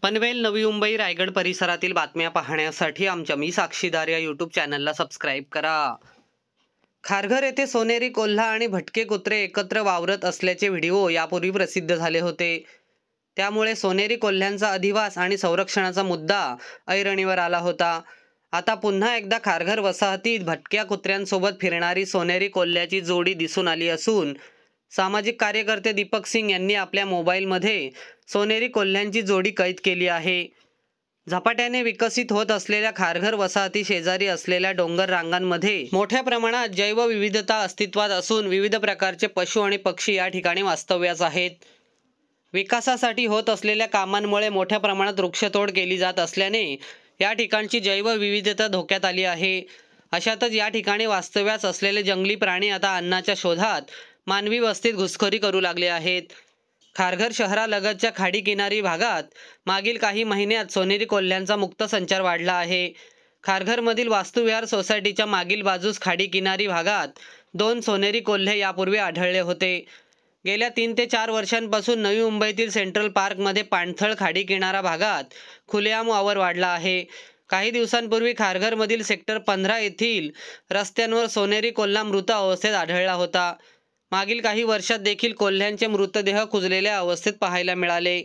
पनवेल, नवी मुंबई, रायगड परिसरातील बातम्या पाहण्यासाठी आमच्या मी साक्षीदार या यूट्यूब चॅनलला सबस्क्राईब करा. खारघर येथे सोनेरी कोल्हा आणि भटके कुत्रे एकत्र वावरत असल्याचे व्हिडिओ यापूर्वी प्रसिद्ध झाले होते. त्यामुळे सोनेरी कोल्ह्यांचा अधिवास आणि संरक्षणाचा मुद्दा ऐरणीवर आला होता. आता पुन्हा एकदा खारघर वसाहतीत भटक्या कुत्र्यांसोबत फिरणारी सोनेरी कोल्ह्याची जोडी दिसून आली असून सामाजिक कार्यकर्ते दीपक सिंग यांनी आपल्या मोबाईलमध्ये सोनेरी कोल्ह्यांची जोडी कैद केली आहे. झपाट्याने विकसित होत असलेल्या खारघर वसाहती शेजारी असलेल्या डोंगर रांगांमध्ये मोठ्या प्रमाणात जैवविविधता अस्तित्वात असून विविध प्रकारचे पशु आणि पक्षी या ठिकाणी वास्तव्यास आहेत. विकासासाठी होत असलेल्या कामांमुळे मोठ्या प्रमाणात वृक्षतोड केली जात असल्याने या ठिकाणची जैवविविधता धोक्यात आली आहे. अशातच या ठिकाणी वास्तव्यास असलेले जंगली प्राणी आता अन्नाच्या शोधात मानवी वस्तीत घुसखोरी करू लागले आहेत. खारघर शहरालगतच्या खाडीकिनारी भागात मागील काही महिन्यात सोनेरी कोल्ह्यांचा मुक्त संचार वाढला आहे. खारघरमधील वास्तुविहार सोसायटीच्या मागील बाजूस खाडीकिनारी भागात 2 सोनेरी कोल्हे यापूर्वी आढळले होते. गेल्या 3 ते 4 वर्षांपासून नवी मुंबईतील सेंट्रल पार्कमध्ये पाणथळ खाडीकिनारा भागात खुलेआम वावर वाढला आहे. काही दिवसांपूर्वी खारघरमधील सेक्टर 15 येथील रस्त्यांवर सोनेरी कोल्हा मृत अवस्थेत आढळला होता. मागील काही वर्षात देखील कोल्ह्यांचे मृतदेह कुजलेल्या अवस्थेत पाहायला मिळाले.